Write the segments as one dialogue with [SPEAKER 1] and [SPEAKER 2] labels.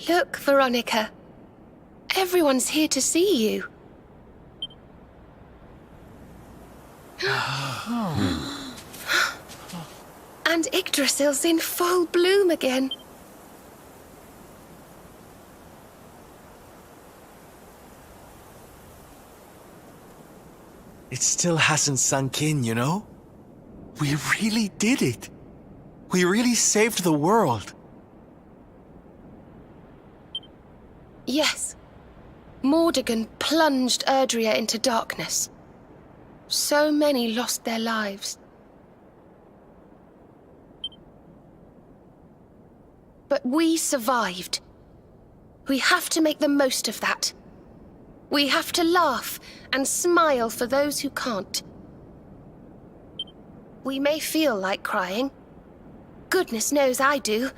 [SPEAKER 1] Look, Veronica. Everyone's here to see you. And Yggdrasil's in full bloom again.
[SPEAKER 2] It still hasn't sunk in, you know? We really did it. We really saved the world.
[SPEAKER 1] Yes. Mordegon plunged Erdrea into darkness. So many lost their lives. But we survived. We have to make the most of that. We have to laugh and smile for those who can't. We may feel like crying. Goodness knows I do.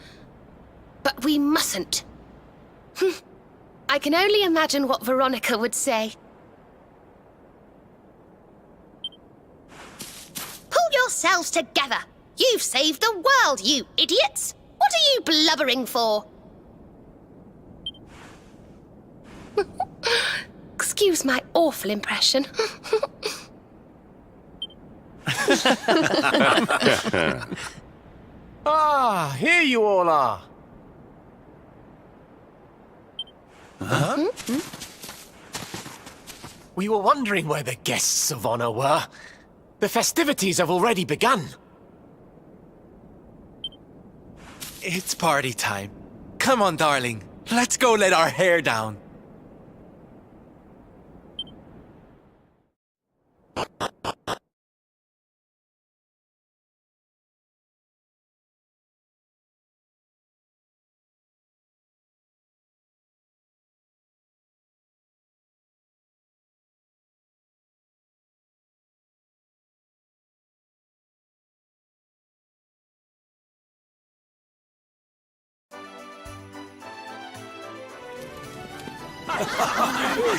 [SPEAKER 1] But we mustn't. I can only imagine what Veronica would say.
[SPEAKER 3] Pull yourselves together! You've saved the world, you idiots! What are you blubbering for?
[SPEAKER 1] Excuse my awful impression.
[SPEAKER 4] Ah, here you all are.
[SPEAKER 2] Huh?
[SPEAKER 4] We were wondering where the guests of honor were. The festivities have already begun.
[SPEAKER 2] It's party time. Come on, darling. Let's go let our hair down.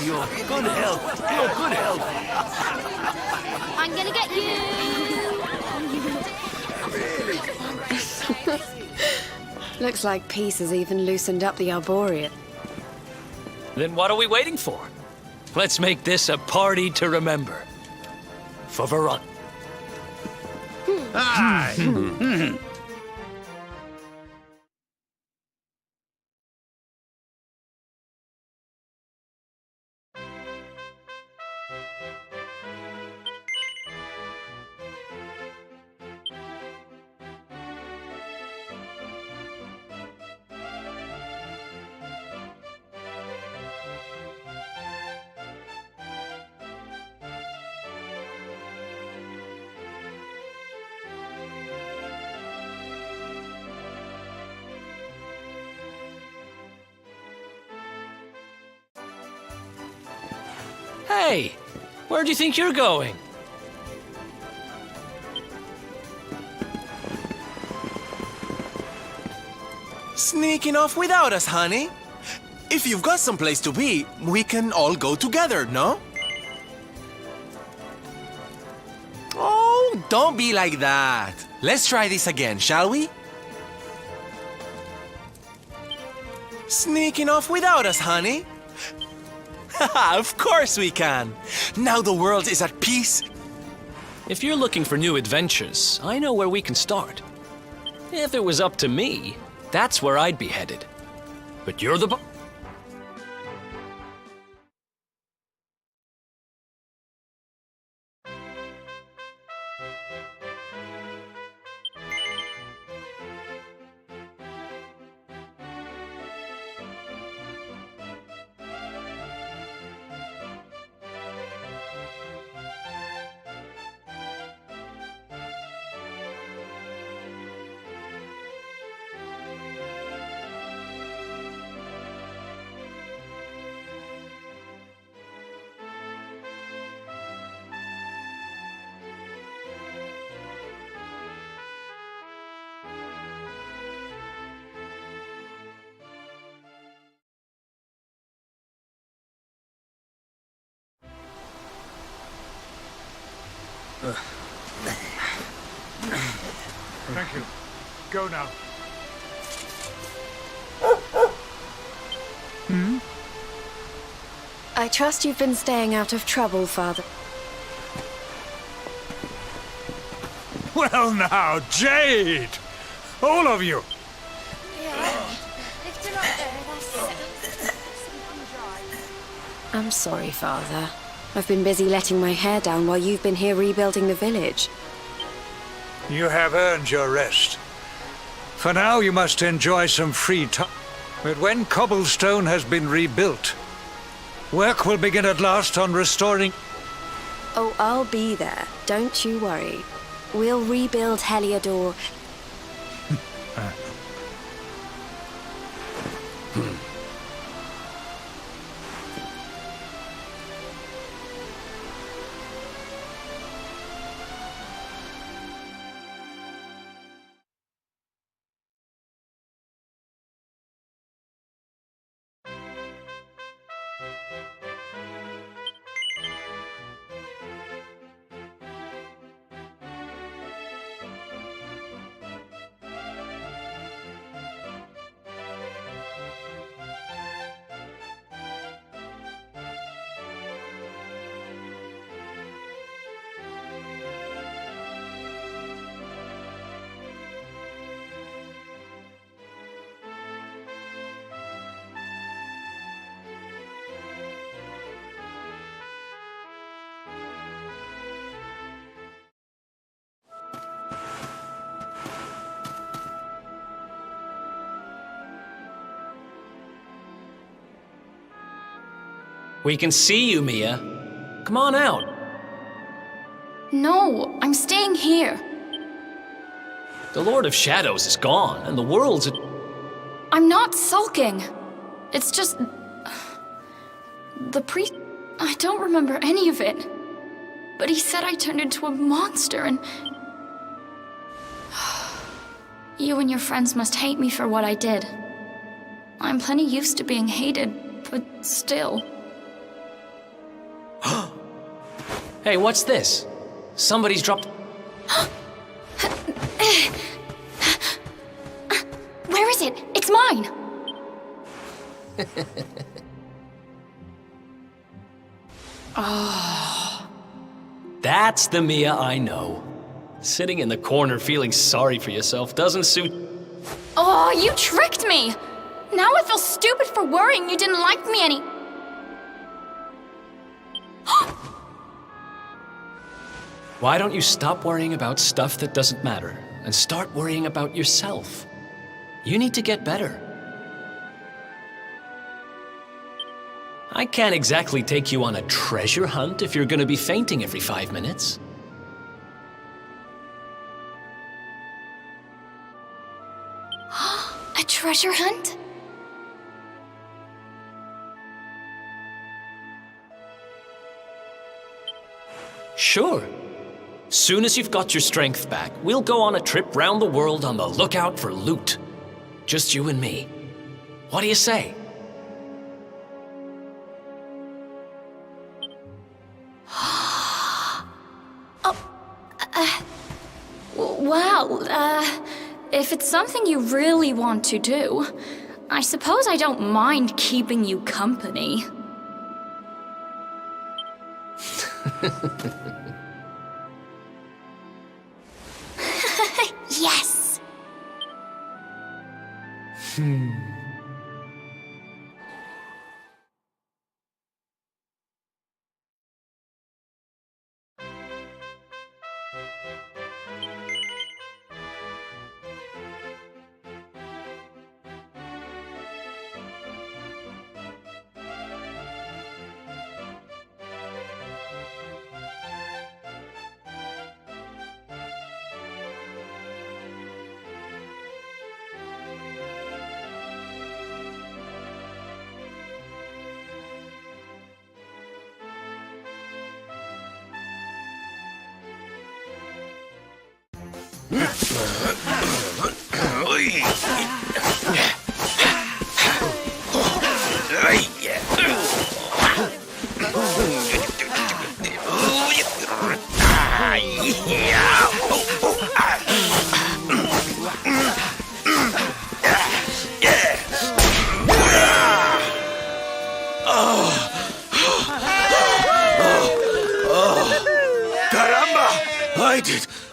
[SPEAKER 5] You're good help. You're good help.
[SPEAKER 3] I'm gonna get you!
[SPEAKER 6] Looks like peace has even loosened up the Arboreal.
[SPEAKER 5] Then what are we waiting for? Let's make this a party to remember. For Veron. Hey, where do you think you're going?
[SPEAKER 2] Sneaking off without us, honey. If you've got someplace to be, we can all go together, no? Oh, don't be like that. Let's try this again, shall we? Sneaking off without us, honey. Of course we can. Now the world is at peace.
[SPEAKER 5] If you're looking for new adventures, I know where we can start. If it was up to me, that's where I'd be headed. But you're the
[SPEAKER 7] Thank you. Go now.
[SPEAKER 6] I trust you've been staying out of trouble, Father.
[SPEAKER 7] Well now, Jade! All of you!
[SPEAKER 6] I'm sorry, Father. I've been busy letting my hair down while you've been here rebuilding the village.
[SPEAKER 7] You have earned your rest. For now, you must enjoy some free time. But when cobblestone has been rebuilt, work will begin at last on restoring...
[SPEAKER 6] Oh, I'll be there. Don't you worry. We'll rebuild Heliodor.
[SPEAKER 5] We can see you, Mia. Come on out.
[SPEAKER 8] No, I'm staying here.
[SPEAKER 5] The Lord of Shadows is gone, and the world's...
[SPEAKER 8] I'm not sulking. It's just... The priest... I don't remember any of it. But he said I turned into a monster and... You and your friends must hate me for what I did. I'm plenty used to being hated, but still...
[SPEAKER 5] Hey, what's this? Somebody's dropped...
[SPEAKER 8] Where is it? It's mine!
[SPEAKER 5] That's the Mia I know. Sitting in the corner feeling sorry for yourself doesn't suit...
[SPEAKER 8] Oh, you tricked me! Now I feel stupid for worrying you didn't like me any...
[SPEAKER 5] Why don't you stop worrying about stuff that doesn't matter and start worrying about yourself? You need to get better. I can't exactly take you on a treasure hunt if you're gonna be fainting every 5 minutes.
[SPEAKER 8] A treasure hunt?
[SPEAKER 5] Sure. Soon as you've got your strength back, we'll go on a trip round the world on the lookout for loot. Just you and me. What do you say?
[SPEAKER 8] Well, if it's something you really want to do, I suppose I don't mind keeping you company. Yes!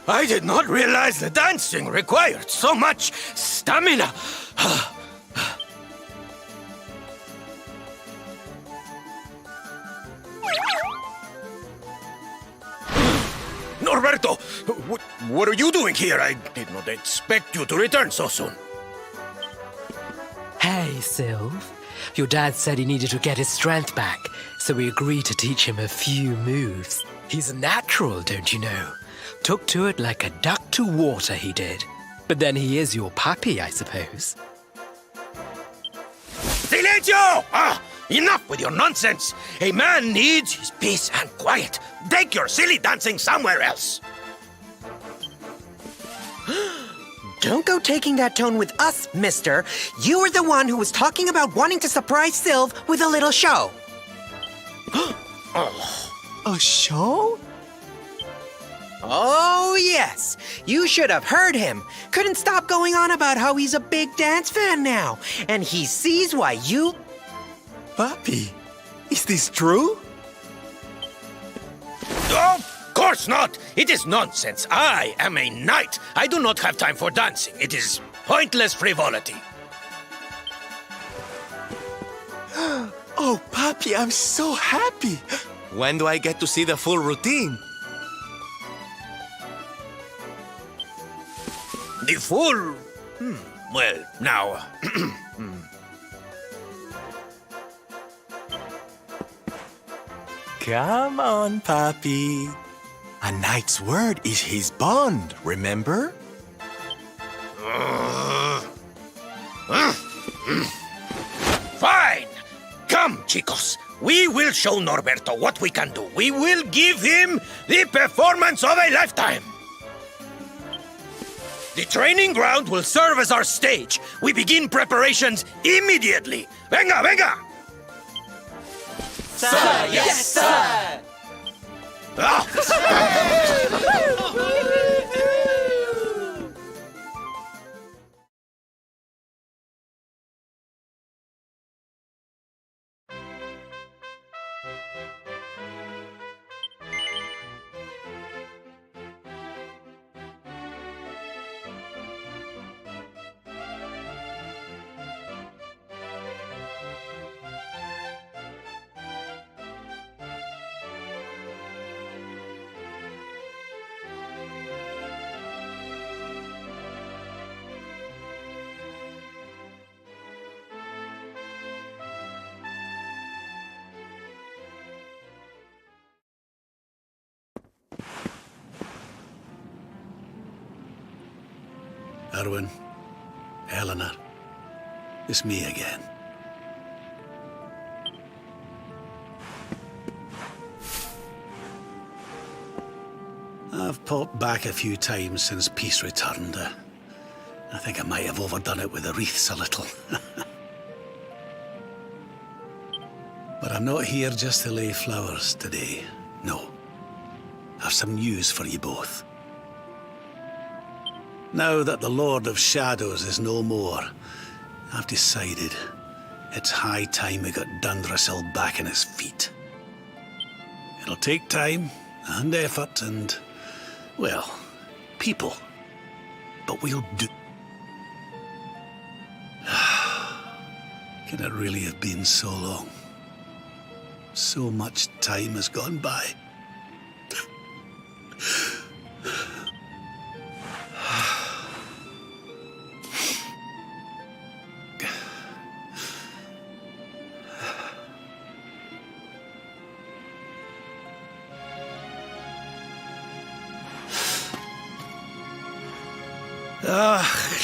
[SPEAKER 9] I did not realize the dancing required so much stamina. Norberto, what are you doing here? I did not expect you to return so soon.
[SPEAKER 10] Hey, Sylve. Your dad said he needed to get his strength back, so we agreed to teach him a few moves. He's a natural, don't you know? Took to it like a duck to water, he did. But then he is your puppy, I suppose.
[SPEAKER 9] Silencio! Enough with your nonsense! A man needs his peace and quiet. Take your silly dancing somewhere else.
[SPEAKER 11] Don't go taking that tone with us, mister. You were the one who was talking about wanting to surprise Sylve with a little show.
[SPEAKER 2] A show?
[SPEAKER 11] Oh, yes. You should have heard him. Couldn't stop going on about how he's a big dance fan now. And he sees why you...
[SPEAKER 2] Papi, is this true?
[SPEAKER 9] Of course not! It is nonsense. I am a knight. I do not have time for dancing. It is pointless frivolity.
[SPEAKER 2] Oh, Papi, I'm so happy. When do I get to see the full routine?
[SPEAKER 9] The full... Well, now...
[SPEAKER 2] Come on, Papi. A knight's word is his bond, remember?
[SPEAKER 9] Fine! Come, chicos. We will show Norberto what we can do. We will give him the performance of a lifetime. The training ground will serve as our stage. We begin preparations immediately. Venga, venga!
[SPEAKER 2] Sir, yes, sir!
[SPEAKER 12] Erwin, Eleanor, it's me again. I've popped back a few times since peace returned. I think I might have overdone it with the wreaths a little. But I'm not here just to lay flowers today. No. I've some news for you both. Now that the Lord of Shadows is no more, I've decided it's high time we got Dundrasil back on his feet. It'll take time and effort and, well, people. But we'll do... Can it really have been so long? So much time has gone by.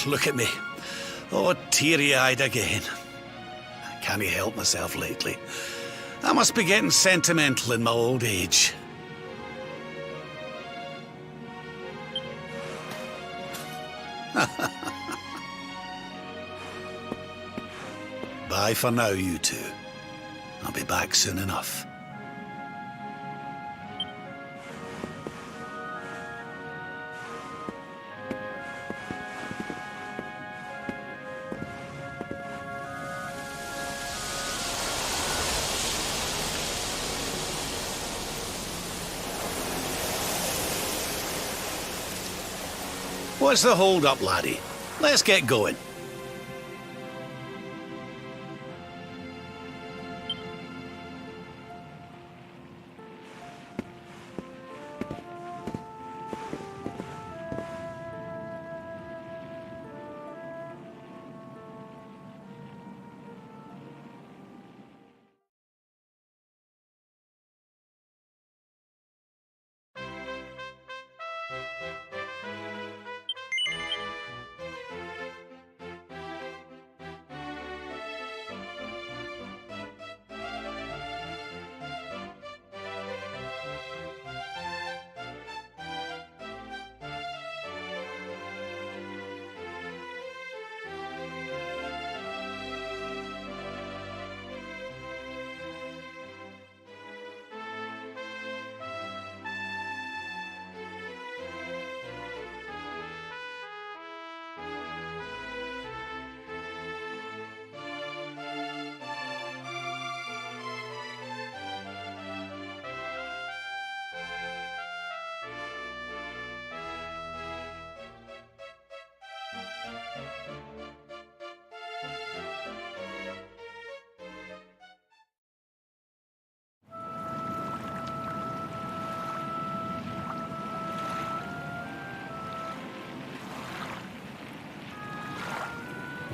[SPEAKER 12] Look at me. Oh, teary-eyed again. I can't help myself lately. I must be getting sentimental in my old age. Bye for now, you two. I'll be back soon enough. What's the hold up, laddie? Let's get going.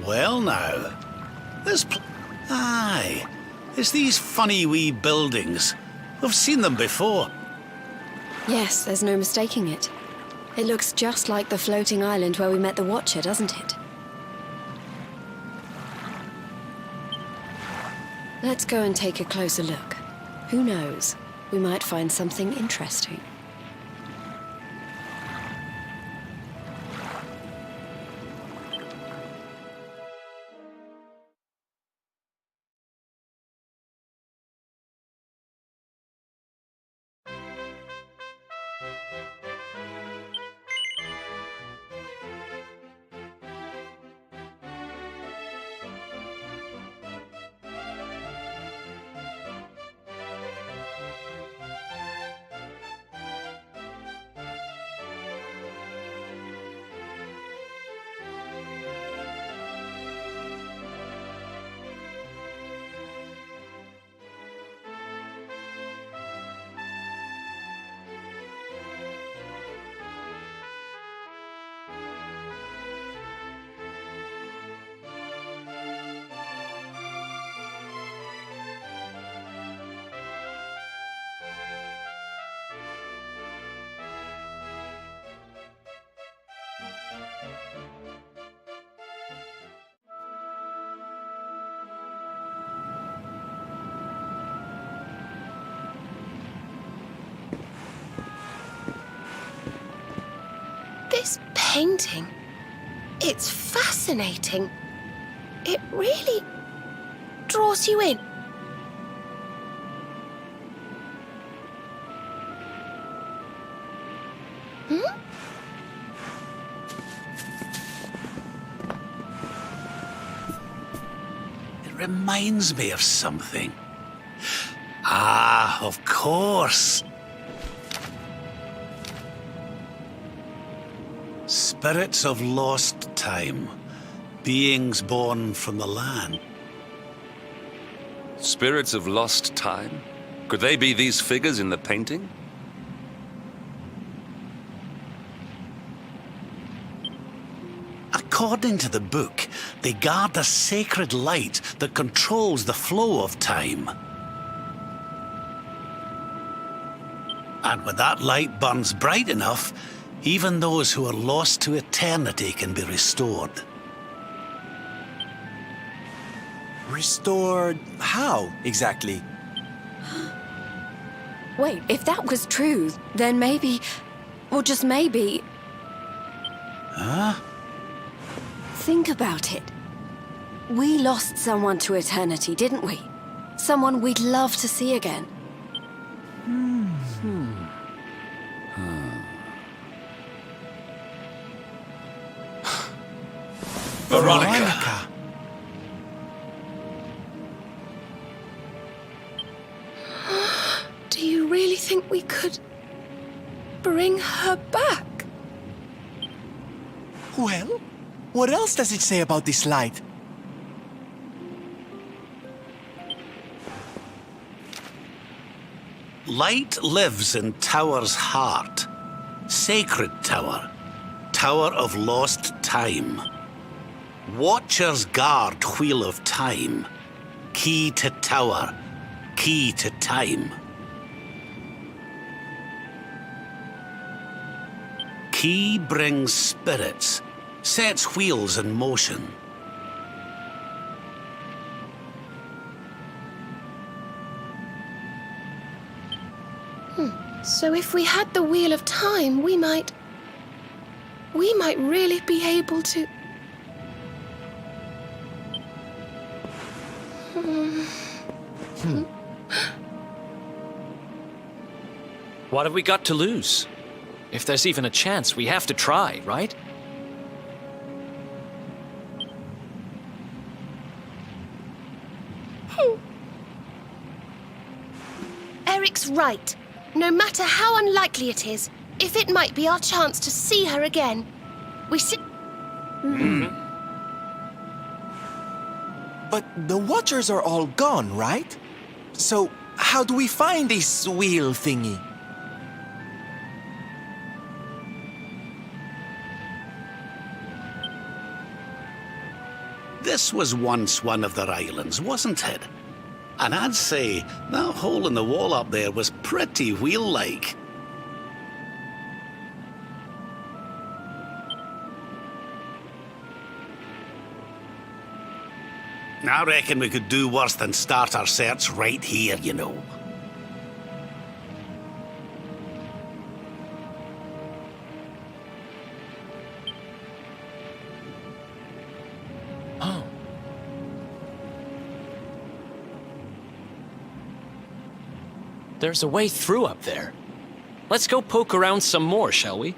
[SPEAKER 12] Well now, aye, it's these funny wee buildings. We've seen them before.
[SPEAKER 6] Yes, there's no mistaking it. It looks just like the floating island where we met the Watcher, doesn't it? Let's go and take a closer look. Who knows? We might find something interesting.
[SPEAKER 1] This painting, it's fascinating. It really draws you in.
[SPEAKER 12] It reminds me of something. Ah, of course. Spirits of lost time. Beings born from the land.
[SPEAKER 13] Spirits of lost time? Could they be these figures in the painting?
[SPEAKER 12] According to the book, they guard a sacred light that controls the flow of time. And when that light burns bright enough, even those who are lost to eternity can be restored.
[SPEAKER 2] Restored how, exactly?
[SPEAKER 6] Wait, if that was true, then maybe, or just maybe...
[SPEAKER 12] Huh?
[SPEAKER 6] Think about it. We lost someone to eternity, didn't we? Someone we'd love to see again.
[SPEAKER 13] Veronica!
[SPEAKER 1] Do you really think we could bring her back?
[SPEAKER 2] Well, what else does it say about this light?
[SPEAKER 12] Light lives in Tower's heart. Sacred Tower. Tower of Lost Time. Watchers guard Wheel of Time. Key to Tower. Key to Time. Key brings spirits. Sets wheels in motion.
[SPEAKER 1] So if we had the Wheel of Time, we might really be able to...
[SPEAKER 5] What have we got to lose? If there's even a chance, we have to try, right?
[SPEAKER 1] Eric's right. No matter how unlikely it is, if it might be our chance to see her again, we should...
[SPEAKER 2] But the Watchers are all gone, right? So, how do we find this wheel thingy?
[SPEAKER 12] This was once one of their islands, wasn't it? And I'd say that hole in the wall up there was pretty wheel-like. I reckon we could do worse than start our search right here, you know.
[SPEAKER 5] There's a way through up there. Let's go poke around some more, shall we?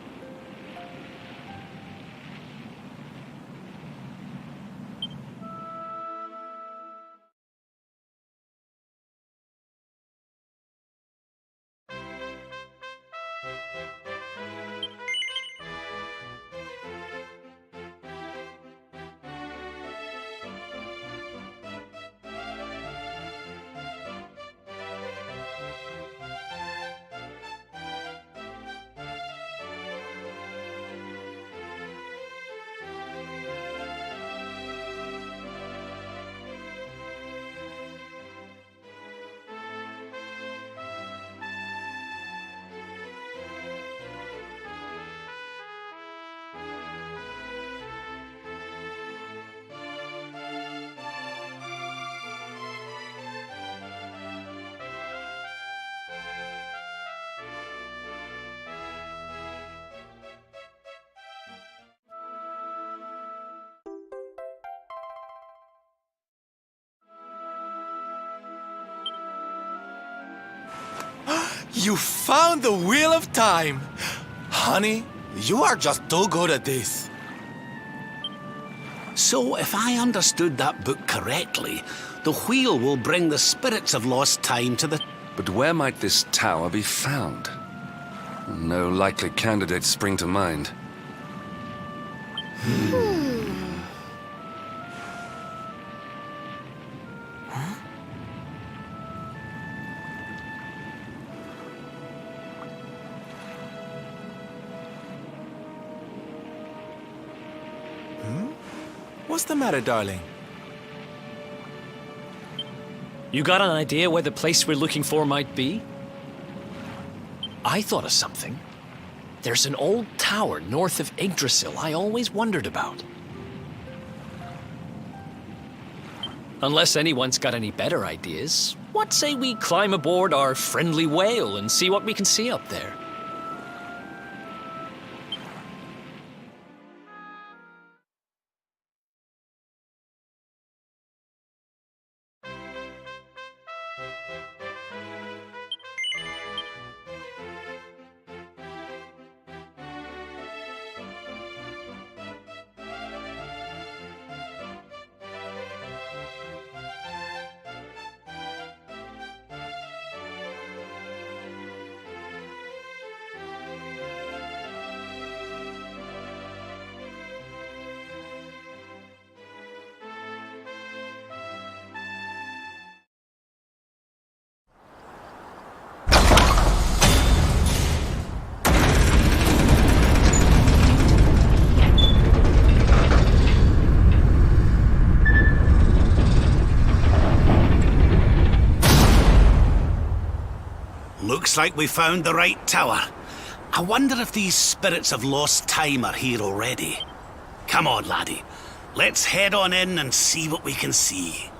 [SPEAKER 2] You found the Wheel of Time! Honey, you are just too good at this.
[SPEAKER 12] So, if I understood that book correctly, the wheel will bring the spirits of lost time to the...
[SPEAKER 13] But where might this tower be found? No likely candidates spring to mind.
[SPEAKER 2] What's the matter, darling?
[SPEAKER 5] You got an idea where the place we're looking for might be? I thought of something. There's an old tower north of Yggdrasil I always wondered about. Unless anyone's got any better ideas, what say we climb aboard our friendly whale and see what we can see up there?
[SPEAKER 12] Looks like we found the right tower. I wonder if these spirits of lost time are here already. Come on, laddie. Let's head on in and see what we can see.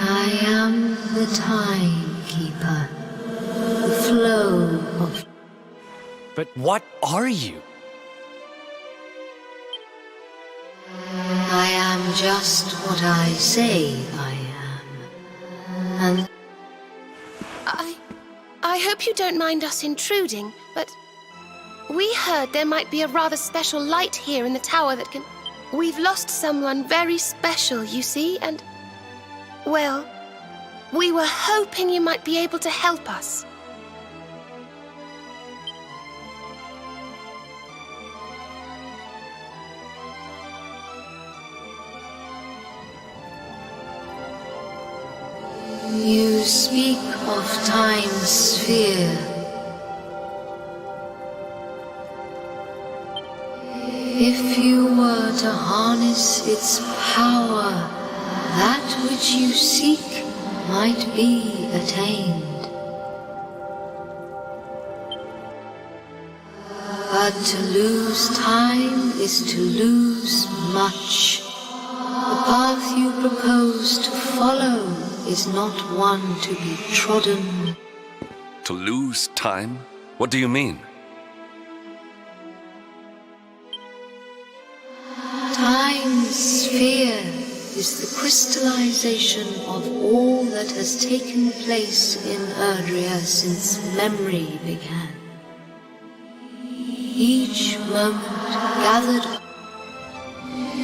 [SPEAKER 14] I am the timekeeper, the flow of...
[SPEAKER 4] But what are you?
[SPEAKER 14] I am just what I say I am. And
[SPEAKER 1] I hope you don't mind us intruding, but we heard there might be a rather special light here in the tower that can... We've lost someone very special, you see, and... Well, we were hoping you might be able to help us.
[SPEAKER 14] you speak of time's sphere. If you were to harness its power, that which you seek might be attained. But to lose time is to lose much. The path you propose to follow is not one to be trodden.
[SPEAKER 13] To lose time? What do you mean?
[SPEAKER 14] Time's sphere is the crystallization of all that has taken place in Erdrea since memory began. Each moment gathered.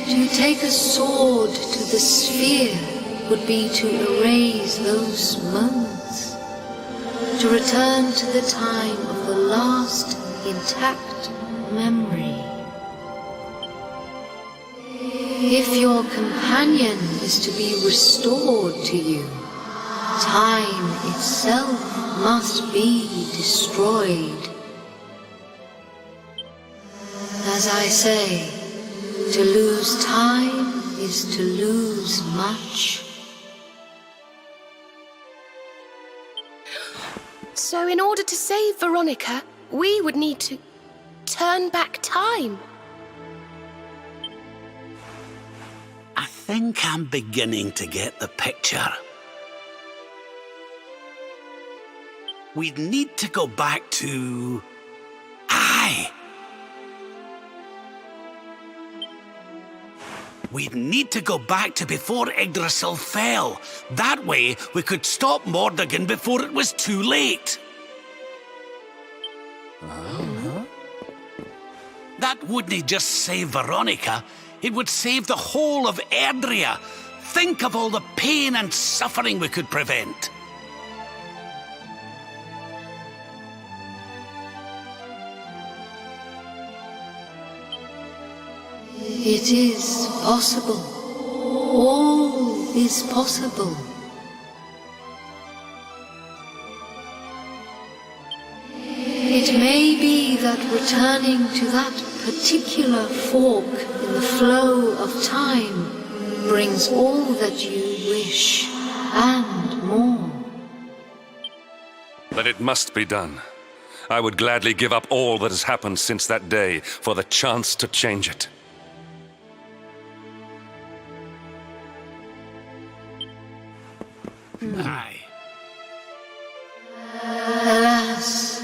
[SPEAKER 14] To take a sword to the sphere would be to erase those moments, to return to the time of the last intact memory. If your companion is to be restored to you, time itself must be destroyed. As I say, to lose time is to lose much.
[SPEAKER 1] So in order to save Veronica, we would need to turn back time.
[SPEAKER 12] I think I'm beginning to get the picture. We'd need to go back to... Aye! We'd need to go back to before Yggdrasil fell. That way, we could stop Mordegon before it was too late. That wouldn't just save Veronica. It would save the whole of Erdrea. Think of all the pain and suffering we could prevent.
[SPEAKER 14] It is possible. All is possible. It may be that returning to that particular fork in the flow of time brings all that you wish and more.
[SPEAKER 13] Then it must be done. I would gladly give up all that has happened since that day for the chance to change it.
[SPEAKER 12] Aye.
[SPEAKER 14] Alas,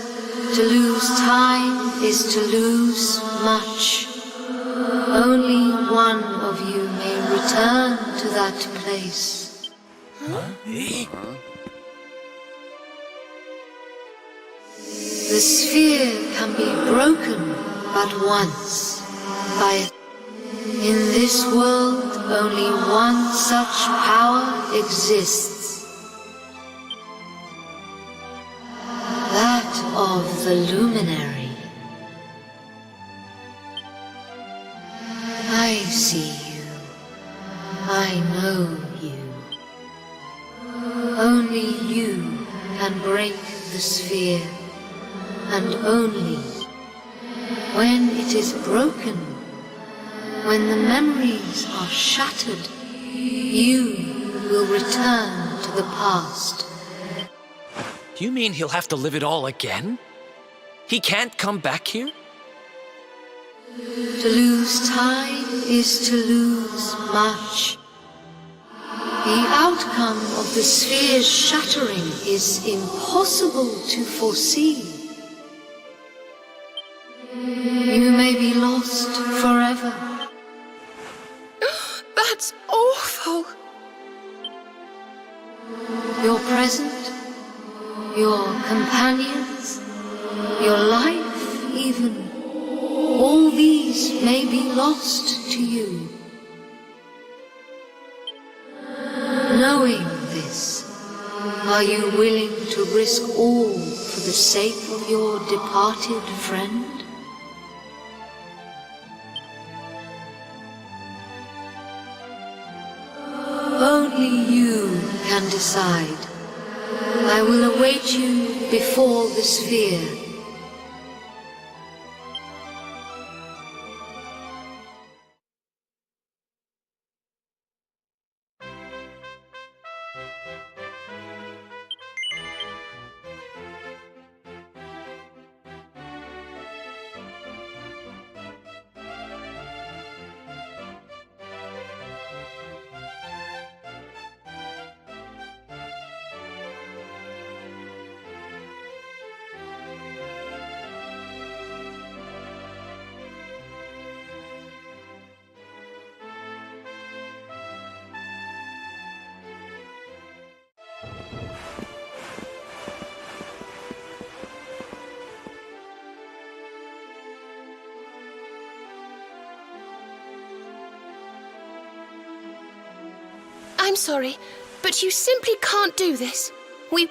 [SPEAKER 14] to lose time is to lose much. Only one of you may return to that place. The sphere can be broken but once by. In this world, only one such power exists. That of the luminary. I see you. I know you. Only you can break the sphere, and only when it is broken, when the memories are shattered, you will return to the past.
[SPEAKER 5] You mean he'll have to live it all again? He can't come back here?
[SPEAKER 14] To lose time is to lose much. The outcome of the sphere's shattering is impossible to foresee. You may be lost forever.
[SPEAKER 1] That's awful.
[SPEAKER 14] Your present, your companions, your life even, all these may be lost to you. Knowing this, are you willing to risk all for the sake of your departed friend? Only you can decide. I will await you before the sphere.
[SPEAKER 1] I'm sorry, but you simply can't do this. We...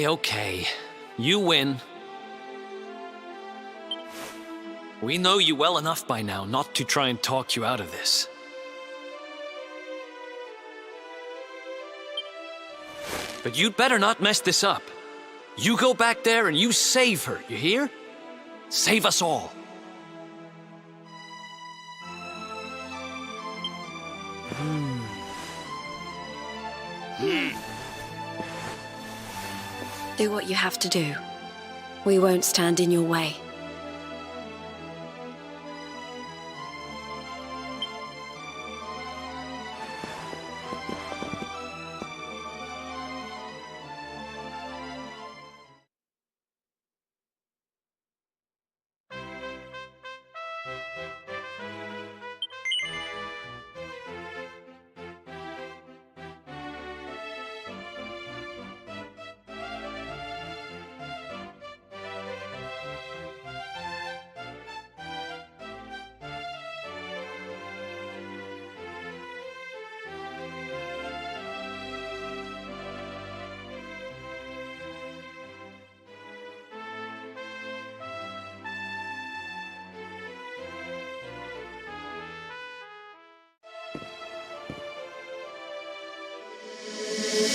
[SPEAKER 5] Okay. You win. We know you well enough by now not to try and talk you out of this. But you'd better not mess this up. You go back there and you save her, you hear? Save us all.
[SPEAKER 6] Do what you have to do. We won't stand in your way.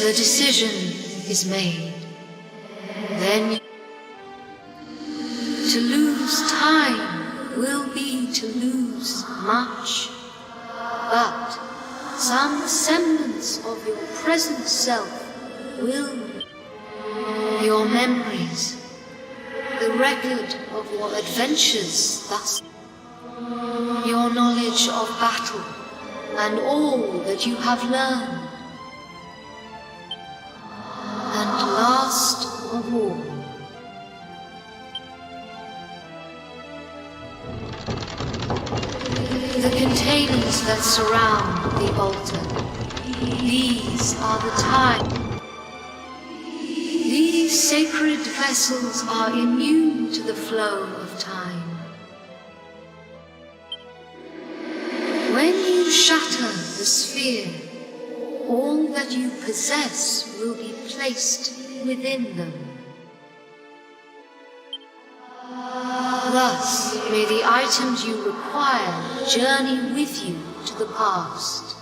[SPEAKER 14] the decision is made, then to lose time will be to lose much. But some semblance of your present self will, your memories, the record of your adventures thus, your knowledge of battle, and all that you have learned. And last of all, the containers that surround the altar. These are the time. These sacred vessels are immune to the flow of time. When you shatter the sphere, all that you possess will be placed within them. Thus, may the items you require journey with you to the past.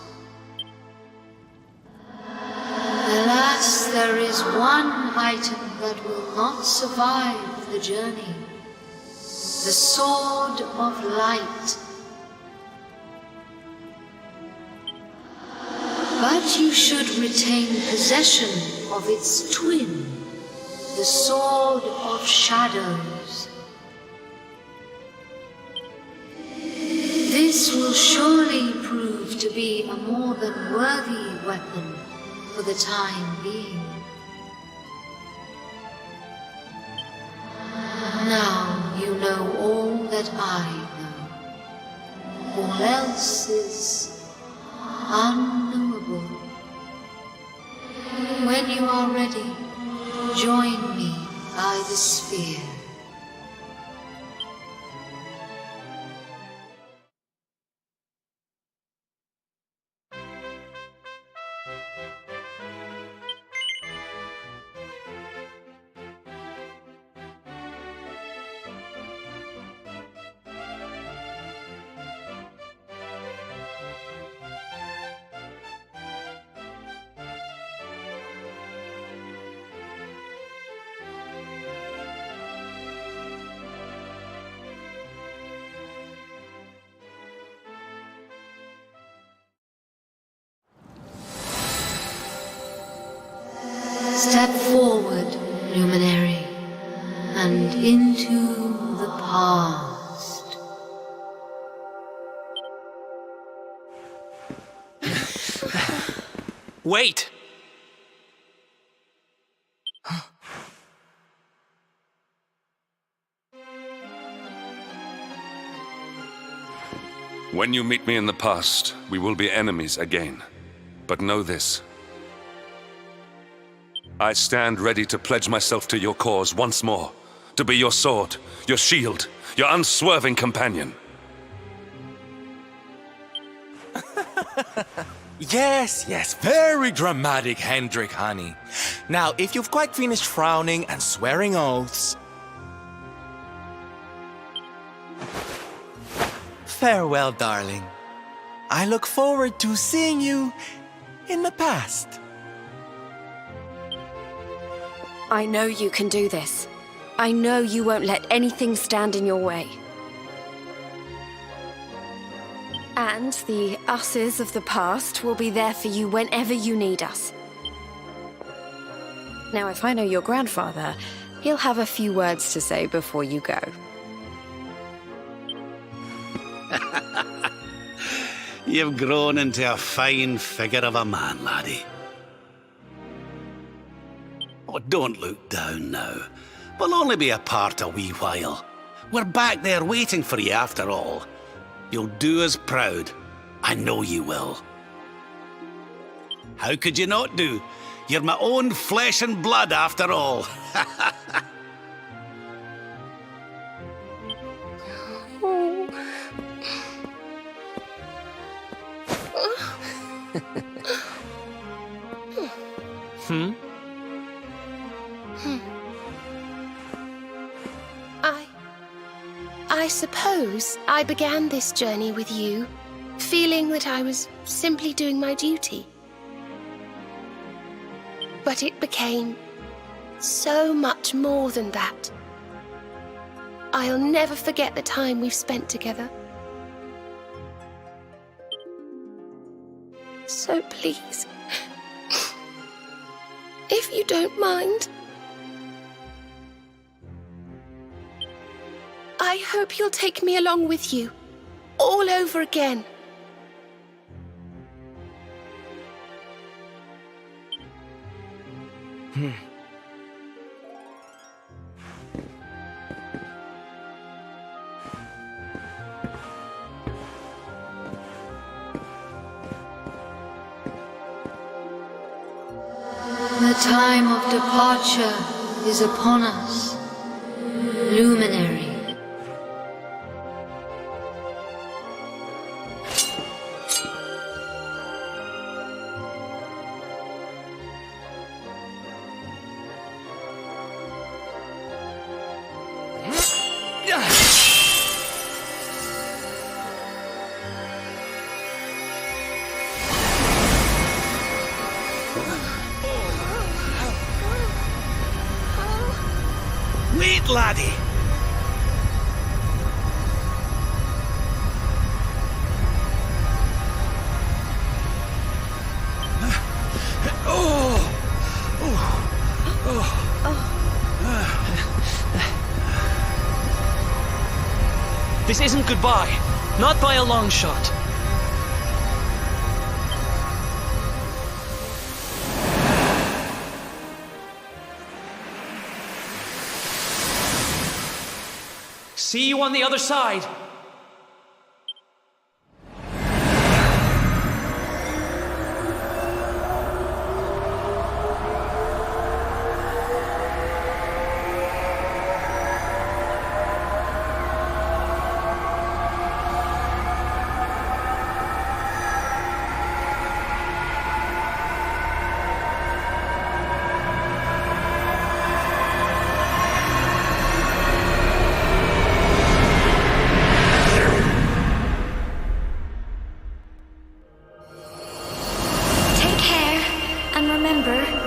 [SPEAKER 14] Alas, there is one item that will not survive the journey. The Sword of Light. But you should retain possession of its twin, the Sword of Shadows. This will surely prove to be a more than worthy weapon for the time being. Now you know all that I know. All else is unknowable. When you are ready, join me by the sphere. Step forward, luminary, and into the past.
[SPEAKER 2] Wait!
[SPEAKER 13] When you meet me in the past, we will be enemies again. But know this. I stand ready to pledge myself to your cause once more, to be your sword, your shield, your unswerving companion.
[SPEAKER 2] Yes, very dramatic, Hendrik, honey. Now, if you've quite finished frowning and swearing oaths... Farewell, darling. I look forward to seeing you in the past.
[SPEAKER 6] I know you can do this. I know you won't let anything stand in your way. And the us's of the past will be there for you whenever you need us. Now, if I know your grandfather, he'll have a few words to say before you go.
[SPEAKER 12] You've grown into a fine figure of a man, laddie. Oh, don't look down now. We'll only be apart a wee while. We're back there waiting for you after all. You'll do us proud. I know you will. How could you not do? You're my own flesh and blood after all.
[SPEAKER 1] I suppose I began this journey with you, feeling that I was simply doing my duty. But it became so much more than that. I'll never forget the time we've spent together. So please, if you don't mind, I hope you'll take me along with you, all over again.
[SPEAKER 14] The time of departure is upon us, Luminary.
[SPEAKER 12] Wait, laddie!
[SPEAKER 5] This isn't goodbye. Not by a long shot. See you on the other side.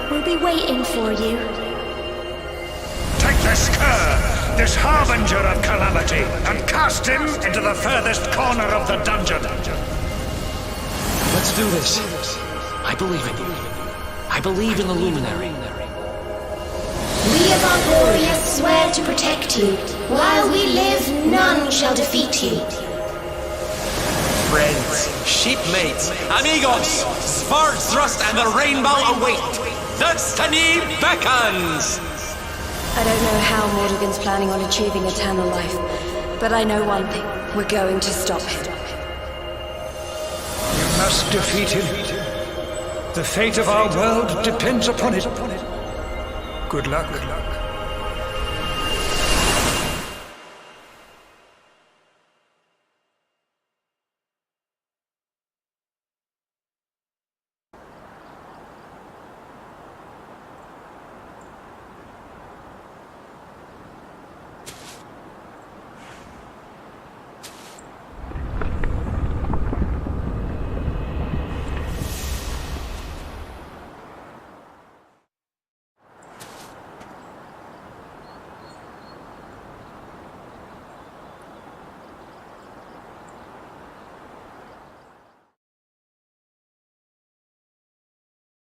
[SPEAKER 8] We'll be waiting for you.
[SPEAKER 7] Take this cur, this harbinger of calamity, and cast him into the furthest corner of the dungeon.
[SPEAKER 5] Let's do this. I believe in you. I believe in the Luminary.
[SPEAKER 3] We of Arborea swear to protect you. While we live, none shall defeat you.
[SPEAKER 2] Friends, shipmates, amigos, sword thrust and the rainbow await. Destiny beckons!
[SPEAKER 6] I don't know how Mordegon's planning on achieving eternal life, but I know one thing. We're going to stop him.
[SPEAKER 7] You must defeat him. The fate of our world depends upon it. Good luck.